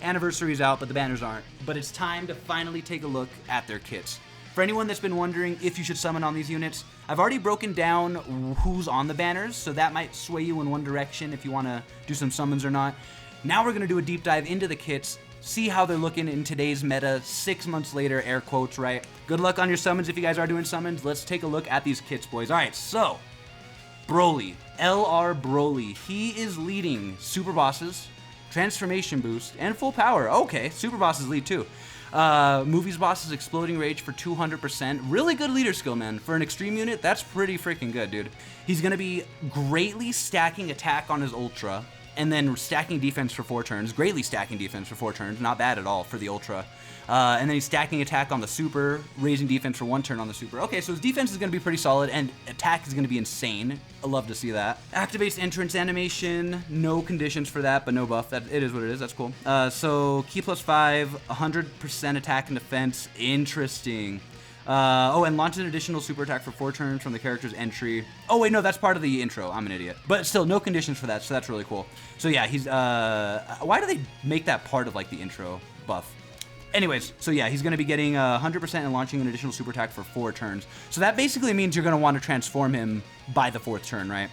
Anniversary's out, but the banners aren't. But it's time to finally take a look at their kits. For anyone that's been wondering if you should summon on these units, I've already broken down who's on the banners, so that might sway you in one direction if you want to do some summons or not. Now we're going to do a deep dive into the kits, see how they're looking in today's meta, 6 months later, air quotes, right? Good luck on your summons if you guys are doing summons. Let's take a look at these kits, boys. Alright, so, Broly, LR Broly, he is leading Super Bosses, Transformation Boost, and Full Power. Okay, Super Bosses lead too. Movies Boss's Exploding Rage for 200%. Really good leader skill, man. For an extreme unit, that's pretty freaking good, dude. He's going to be greatly stacking attack on his Ultra, and then stacking defense for 4 turns. Greatly stacking defense for 4 turns. Not bad at all for the Ultra. And then he's stacking attack on the Super, raising defense for 1 turn on the Super. Okay, so his defense is going to be pretty solid, and attack is going to be insane. I love to see that. Activates entrance animation. No conditions for that, but no buff. It is what it is. That's cool. So, key +5, 100% attack and defense. Interesting. Oh, and launches an additional super attack for 4 turns from the character's entry. Oh, wait, no, that's part of the intro. I'm an idiot. But still, no conditions for that, so that's really cool. So, yeah, he's, why do they make that part of, like, the intro buff? Anyways, so yeah, he's going to be getting 100% and launching an additional super attack for 4 turns. So that basically means you're going to want to transform him by the 4th turn, right?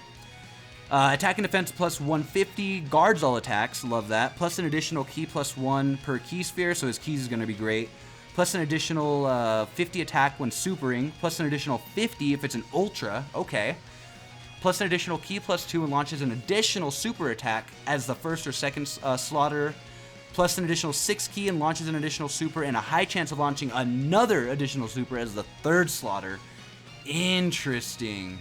Attack and defense plus 150, guards all attacks, love that. Plus an additional key +1 per key sphere, so his keys is going to be great. Plus an additional 50 attack when supering, plus an additional 50 if it's an ultra, okay. Plus an additional key +2 and launches an additional super attack as the 1st or 2nd slaughter. Plus an additional 6 key and launches an additional super, and a high chance of launching another additional super as the 3rd slaughter. Interesting.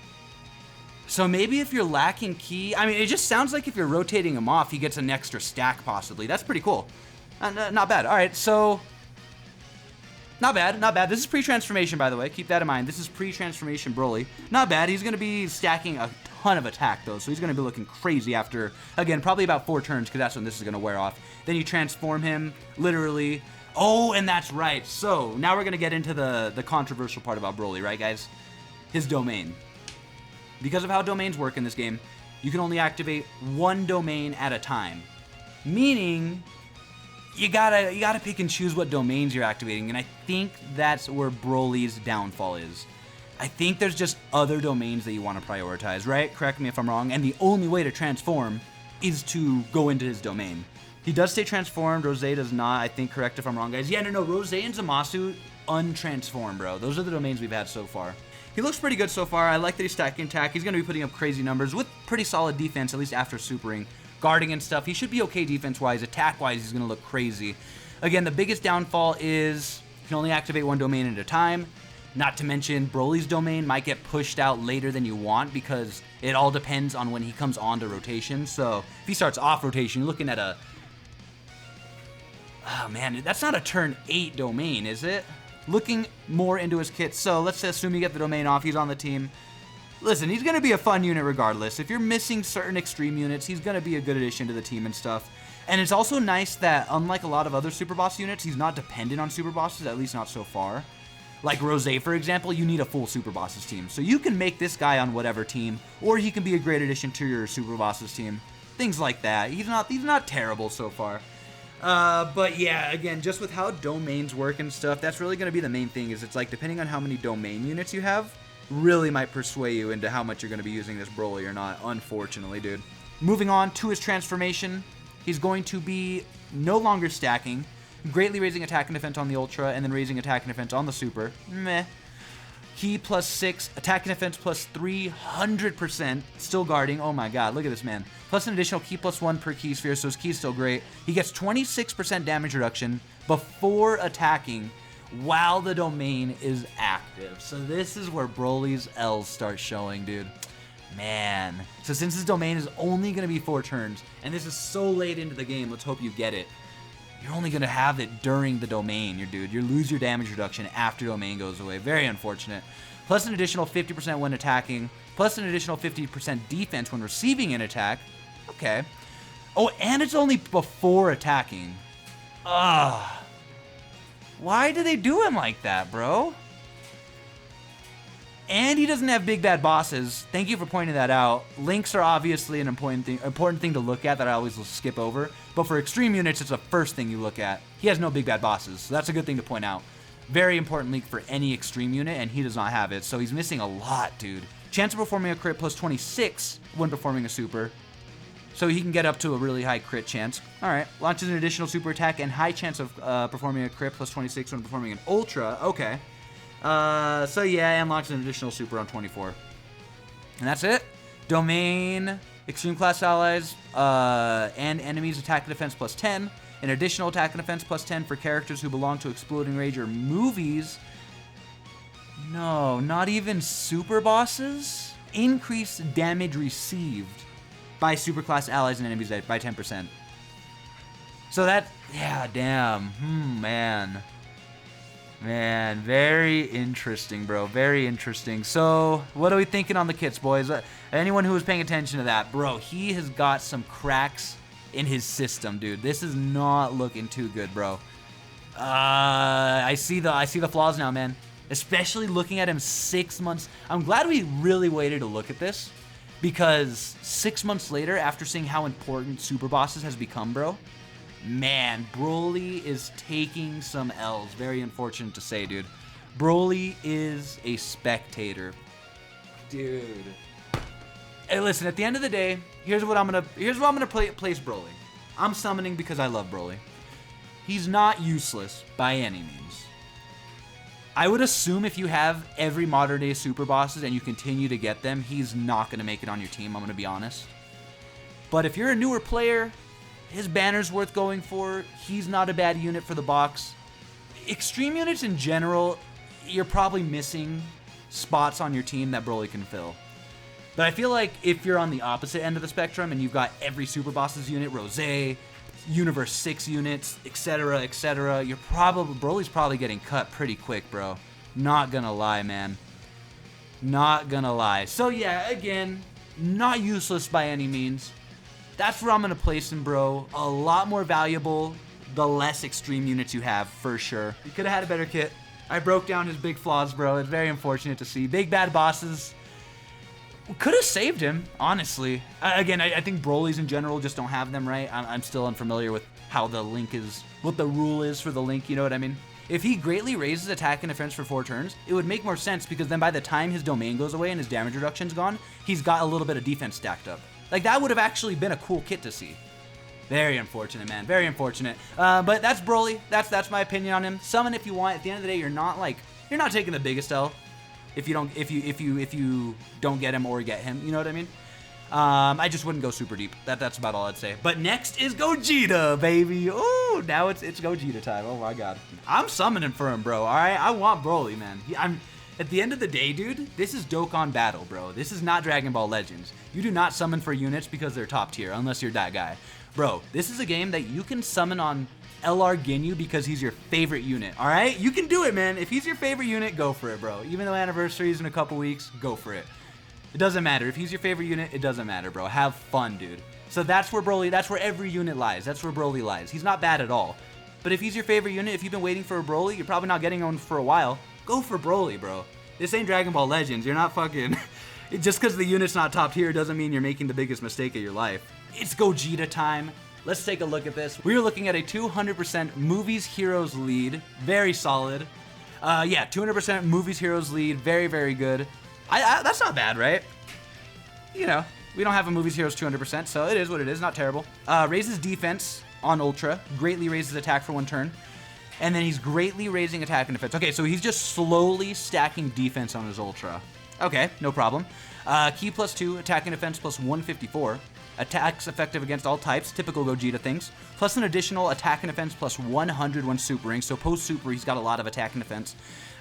So maybe if you're lacking key, I mean, it just sounds like if you're rotating him off, he gets an extra stack possibly. That's pretty cool. Not bad. All right, so not bad, not bad. This is pre-transformation, by the way. Keep that in mind. This is pre-transformation Broly. Not bad. He's going to be stacking a ton of attack, though, so he's going to be looking crazy after, again, probably about 4 turns, because that's when this is going to wear off. Then you transform him, literally. Oh, and that's right. So, now we're going to get into the controversial part about Broly, right, guys? His domain. Because of how domains work in this game, you can only activate 1 domain at a time. Meaning, you gotta pick and choose what domains you're activating, and I think that's where Broly's downfall is. I think there's just other domains that you want to prioritize, right? Correct me if I'm wrong. And the only way to transform is to go into his domain. He does stay transformed. Rose does not. I think, correct if I'm wrong, guys. Yeah, no. Rose and Zamasu untransformed, bro. Those are the domains we've had so far. He looks pretty good so far. I like that he's stacking attack. He's going to be putting up crazy numbers with pretty solid defense, at least after supering. Guarding and stuff. He should be okay defense-wise. Attack-wise, he's going to look crazy. Again, the biggest downfall is you can only activate 1 domain at a time. Not to mention, Broly's domain might get pushed out later than you want because it all depends on when he comes on to rotation. So if he starts off rotation, you're looking at a... Oh, man, that's not a turn 8 domain, is it? Looking more into his kit. So let's assume you get the domain off. He's on the team. Listen, he's going to be a fun unit regardless. If you're missing certain extreme units, he's going to be a good addition to the team and stuff. And it's also nice that, unlike a lot of other Super Boss units, he's not dependent on Super Bosses, at least not so far. Like Rose, for example, you need a full Super Bosses team. So you can make this guy on whatever team, or he can be a great addition to your Super Bosses team. Things like that. He's not terrible so far. But yeah, again, just with how domains work and stuff, that's really going to be the main thing, is it's like, depending on how many domain units you have, really might persuade you into how much you're going to be using this Broly or not, unfortunately, dude. Moving on to his transformation, he's going to be no longer stacking, greatly raising attack and defense on the Ultra, and then raising attack and defense on the Super. Meh. Key +6, attack and defense +300%, still guarding. Oh my god, look at this man. Plus an additional key +1 per key sphere, so his key's still great. He gets 26% damage reduction before attacking while the domain is active. So this is where Broly's L's start showing, dude. Man. So since his domain is only going to be 4 turns, and this is so late into the game, let's hope you get it. You're only going to have it during the domain, dude. You lose your damage reduction after domain goes away. Very unfortunate. Plus an additional 50% when attacking. Plus an additional 50% defense when receiving an attack. Okay. Oh, and it's only before attacking. Ugh. Why do they do him like that, bro? And he doesn't have big bad bosses. Thank you for pointing that out. Links are obviously an important thing to look at that I always will skip over. But for extreme units, it's the first thing you look at. He has no big bad bosses, so that's a good thing to point out. Very important link for any extreme unit, and he does not have it, so he's missing a lot, dude. Chance of performing a crit plus 26 when performing a super. So he can get up to a really high crit chance. All right, launches an additional super attack and high chance of performing a crit plus 26 when performing an ultra. Okay. So yeah, and launches an additional super on 24. And that's it. Domain, extreme class allies, and enemies attack and defense plus 10. An additional attack and defense plus 10 for characters who belong to Exploding Rage or movies. No, not even super bosses. Increase damage received by superclass allies and enemies by 10%. So that, yeah, damn. Man. Man, very interesting, bro. Very interesting. So, what are we thinking on the kits, boys? Anyone who was paying attention to that, bro, he has got some cracks in his system, dude. This is not looking too good, bro. I see the flaws now, man. Especially looking at him 6 months. I'm glad we really waited to look at this, because 6 months later, after seeing how important super bosses has become, bro, man, Broly is taking some L's. Very unfortunate to say, dude. Broly is a spectator, dude. Hey, listen. At the end of the day, here's what I'm gonna place Broly. I'm summoning because I love Broly. He's not useless by any means. I would assume if you have every modern day super bosses and you continue to get them, he's not gonna make it on your team. I'm gonna be honest. But if you're a newer player, his banner's worth going for. He's not a bad unit for the box. Extreme units in general, you're probably missing spots on your team that Broly can fill. But I feel like if you're on the opposite end of the spectrum and you've got every super boss's unit, Rose, Universe 6 units, etc., etc., Broly's probably getting cut pretty quick, bro. Not gonna lie, man. Not gonna lie. So yeah, again, not useless by any means. That's where I'm going to place him, bro. A lot more valuable the less extreme units you have, for sure. You could have had a better kit. I broke down his big flaws, bro. It's very unfortunate to see. Big bad bosses. Could have saved him, honestly. Again, I think Brolys in general just don't have them, right? I'm still unfamiliar with how the link is, what the rule is for the link, you know what I mean? If he greatly raises attack and defense for 4 turns, it would make more sense, because then by the time his domain goes away and his damage reduction's gone, he's got a little bit of defense stacked up. Like, that would have actually been a cool kit to see. Very unfortunate, man. Very unfortunate. But that's Broly. That's my opinion on him. Summon if you want. At the end of the day, you're not taking the biggest L if you don't get him or get him. You know what I mean? I just wouldn't go super deep. That's about all I'd say. But next is Gogeta, baby. Ooh, now it's Gogeta time. Oh my god. I'm summoning for him, bro. All right, I want Broly, man. At the end of the day, dude, this is Dokkan Battle, bro. This is not Dragon Ball Legends. You do not summon for units because they're top tier, unless you're that guy. Bro, this is a game that you can summon on LR Ginyu because he's your favorite unit, all right? You can do it, man. If he's your favorite unit, go for it, bro. Even though anniversary is in a couple weeks, go for it. It doesn't matter. If he's your favorite unit, it doesn't matter, bro. Have fun, dude. So that's where every unit lies. That's where Broly lies. He's not bad at all. But if he's your favorite unit, if you've been waiting for a Broly, you're probably not getting one for a while. Go for Broly, bro. This ain't Dragon Ball Legends. You're not fucking... Just because the unit's not top tier doesn't mean you're making the biggest mistake of your life. It's Gogeta time. Let's take a look at this. We're looking at a 200% Movies Heroes lead. Very solid. Yeah, 200% Movies Heroes lead. Very, very good. That's not bad, right? You know, we don't have a Movies Heroes 200%, so it is what it is. Not terrible. Raises defense on Ultra. Greatly raises attack for 1 turn. And then he's greatly raising attack and defense. Okay, so he's just slowly stacking defense on his Ultra. Okay, no problem. Key plus 2, attack and defense plus 154. Attacks effective against all types, typical Gogeta things. Plus an additional attack and defense plus 100 when supering. So post-super, he's got a lot of attack and defense.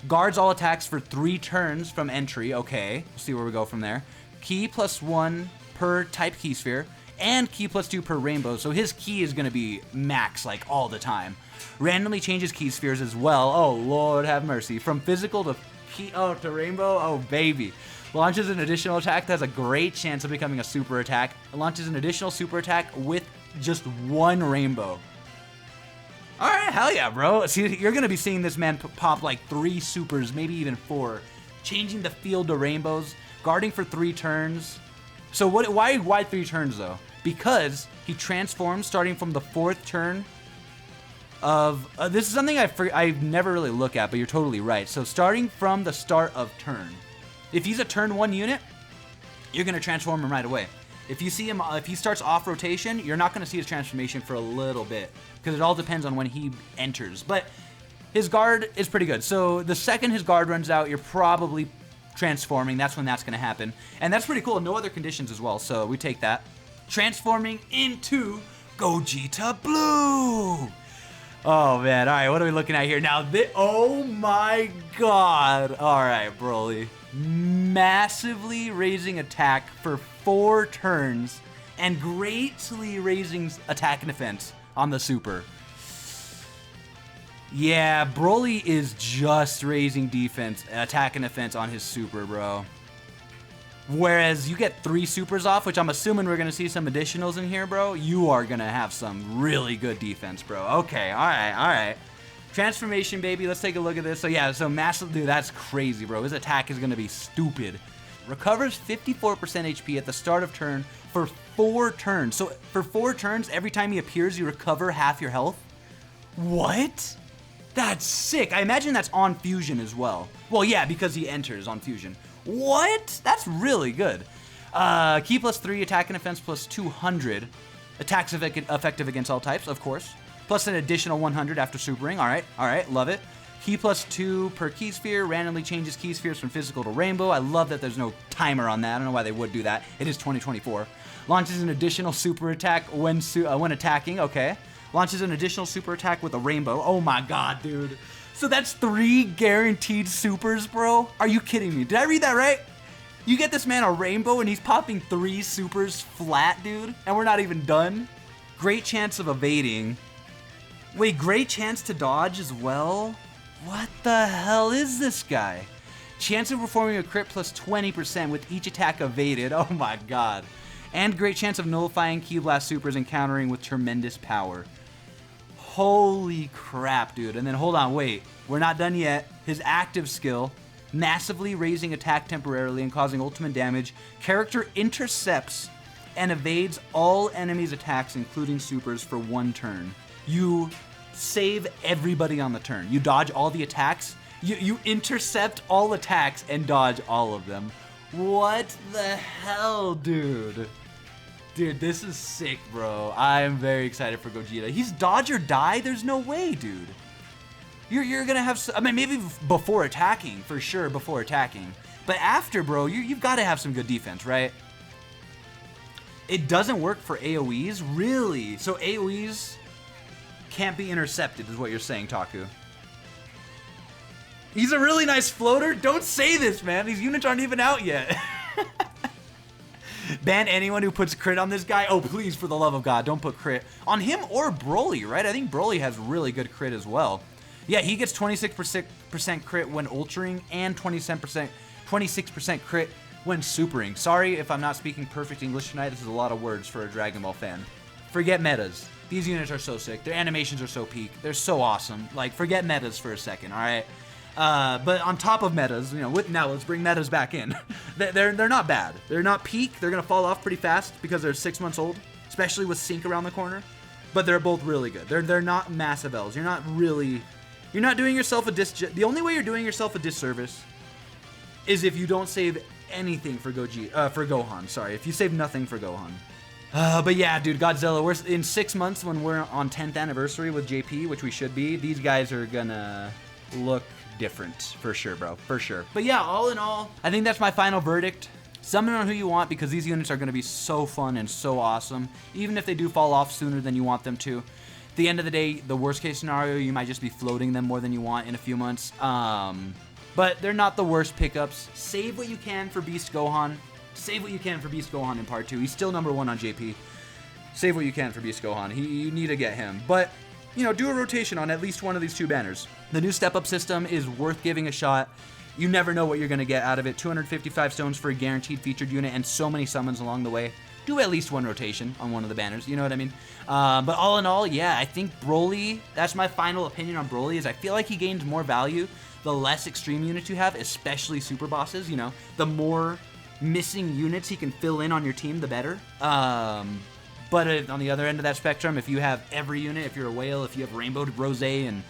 Guards all attacks for 3 turns from entry. Okay, we'll see where we go from there. Key plus 1 per type key sphere. And key plus 2 per rainbow. So his key is going to be max, like, all the time. Randomly changes key spheres as well. Oh, Lord have mercy. From physical to key, to rainbow. Oh, baby. Launches an additional attack that has a great chance of becoming a super attack. It launches an additional super attack with just 1 rainbow. All right, hell yeah, bro. See, you're going to be seeing this man pop like 3 supers, maybe even 4, changing the field to rainbows, guarding for 3 turns. So why 3 turns though? Because he transforms starting from the 4th turn of, this is something I never really look at, but you're totally right. So starting from the start of turn, if he's a turn 1 unit, you're gonna transform him right away. If you see him, if he starts off rotation, you're not gonna see his transformation for a little bit, because it all depends on when he enters. But his guard is pretty good. So the second his guard runs out, you're probably transforming. That's when that's gonna happen. And that's pretty cool. No other conditions as well, so we take that. Transforming into Gogeta Blue. Oh man, all right, what are we looking at here now? Oh my god. All right, Broly. Massively raising attack for 4 turns and greatly raising attack and defense on the super. Yeah, Broly is just raising defense, attack and defense on his super, bro. Whereas you get 3 supers off, which I'm assuming we're going to see some additionals in here, bro. You are going to have some really good defense, bro. Okay, all right, all right. Transformation, baby. Let's take a look at this. So yeah, so massive, dude, that's crazy, bro. His attack is going to be stupid. Recovers 54% HP at the start of turn for 4 turns. So for 4 turns, every time he appears, you recover half your health. What? That's sick. I imagine that's on Fusion as well. Well, yeah, because he enters on Fusion. What? That's really good. Key plus 3, attack and defense plus 200. Attacks effective against all types, of course. Plus an additional 100 after supering. All right, love it. Key plus 2 per key sphere. Randomly changes key spheres from physical to rainbow. I love that there's no timer on that. I don't know why they would do that. It is 2024. Launches an additional super attack when attacking. Okay. Launches an additional super attack with a rainbow. Oh my god, dude. So that's 3 guaranteed supers, bro? Are you kidding me? Did I read that right? You get this man a rainbow and he's popping 3 supers flat, dude? And we're not even done? Great chance of evading. Wait, great chance to dodge as well? What the hell is this guy? Chance of performing a crit plus 20% with each attack evaded. Oh my god. And great chance of nullifying Ki Blast supers and countering with tremendous power. Holy crap, dude. And then hold on, wait. We're not done yet. His active skill, massively raising attack temporarily and causing ultimate damage. Character intercepts and evades all enemies' attacks, including supers, for 1 turn. You save everybody on the turn. You dodge all the attacks. You intercept all attacks and dodge all of them. What the hell, dude? Dude, this is sick, bro. I am very excited for Gogeta. He's dodge or die? There's no way, dude. You're gonna have, I mean, maybe before attacking, for sure, before attacking. But after, bro, you've got to have some good defense, right? It doesn't work for AoEs? Really? So AoEs can't be intercepted, is what you're saying, Taku. He's a really nice floater? Don't say this, man. These units aren't even out yet. Ban anyone who puts crit on this guy. Oh, please, for the love of God, don't put crit on him or Broly, right? I think Broly has really good crit as well. Yeah, he gets 26% crit when ultraing and 26% crit when supering. Sorry if I'm not speaking perfect English tonight. This is a lot of words for a Dragon Ball fan. Forget metas. These units are so sick. Their animations are so peak. They're so awesome. Like, forget metas for a second, all right? But on top of metas, you know, now let's bring metas back in. they're not bad. They're not peak. They're gonna fall off pretty fast because they're 6 months old, especially with Sync around the corner. But they're both really good. They're not massive L's. You're not doing yourself a the only way you're doing yourself a disservice is if you don't save anything for Gohan. Sorry, if you save nothing for Gohan. But yeah, dude, Godzilla. We're in 6 months when we're on 10th anniversary with JP, which we should be. These guys are gonna look different for sure, bro, for sure. But yeah, all in all, I think that's my final verdict. Summon on who you want because these units are going to be so fun and so awesome, even if they do fall off sooner than you want them to. At the end of the day, the worst case scenario, you might just be floating them more than you want in a few months. But they're not the worst pickups. Save what you can for Beast Gohan. Save what you can for Beast Gohan in part 2. He's still #1 on JP. Save what you can for Beast Gohan. You need to get him. But, you know, do a rotation on at least one of these 2 banners. The new step-up system is worth giving a shot. You never know what you're going to get out of it. 255 stones for a guaranteed featured unit and so many summons along the way. do at least one rotation on one of the banners, you know what I mean? But all in all, yeah, I think Broly, that's my final opinion on Broly, is I feel like he gains more value the less extreme units you have, especially super bosses, you know? The more missing units he can fill in on your team, the better. But on the other end of that spectrum, if you have every unit, if you're a whale, if you have Rainbow Rose and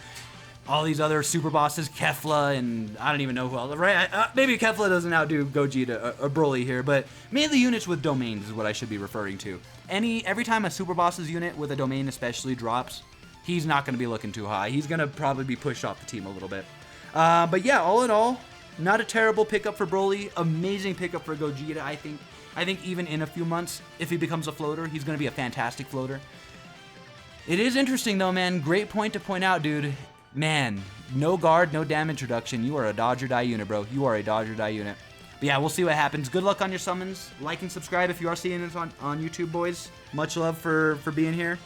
all these other super bosses, Kefla, and I don't even know who else, right? Maybe Kefla doesn't outdo Gogeta or Broly here, but mainly units with domains is what I should be referring to. Every time a super boss's unit with a domain especially drops, he's not going to be looking too high. He's going to probably be pushed off the team a little bit. But yeah, all in all, not a terrible pickup for Broly. Amazing pickup for Gogeta, I think. I think even in a few months, if he becomes a floater, he's going to be a fantastic floater. It is interesting, though, man. Great point to point out, dude. Man, no guard, no damage reduction. You are a dodge or die unit, bro. You are a dodge or die unit. But yeah, we'll see what happens. Good luck on your summons. Like and subscribe if you are seeing this on YouTube, boys. Much love for being here.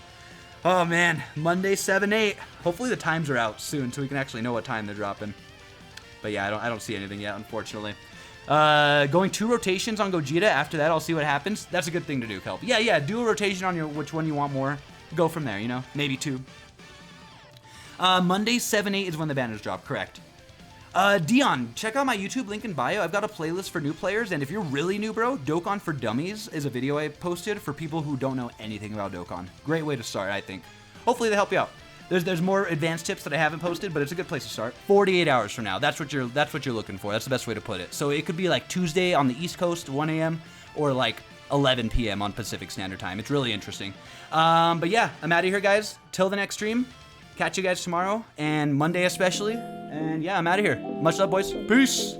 Oh, man. Monday, 7/8. Hopefully the times are out soon so we can actually know what time they're dropping. But yeah, I don't see anything yet, unfortunately. Going 2 rotations on Gogeta. After that, I'll see what happens. That's a good thing to do, Kelp. Yeah, do a rotation on which one you want more. Go from there, you know? Maybe 2. Monday, 7/8 is when the banners drop, correct. Dion, check out my YouTube link in bio. I've got a playlist for new players, and if you're really new, bro, Dokkan for Dummies is a video I posted for people who don't know anything about Dokkan. Great way to start, I think. Hopefully they help you out. There's more advanced tips that I haven't posted, but it's a good place to start. 48 hours from now, that's what you're looking for. That's the best way to put it. So it could be like Tuesday on the East Coast, 1 a.m., or like 11 p.m. on Pacific Standard Time. It's really interesting. But yeah, I'm out of here, guys. Till the next stream. Catch you guys tomorrow, and Monday especially. And yeah, I'm out of here. Much love, boys. Peace.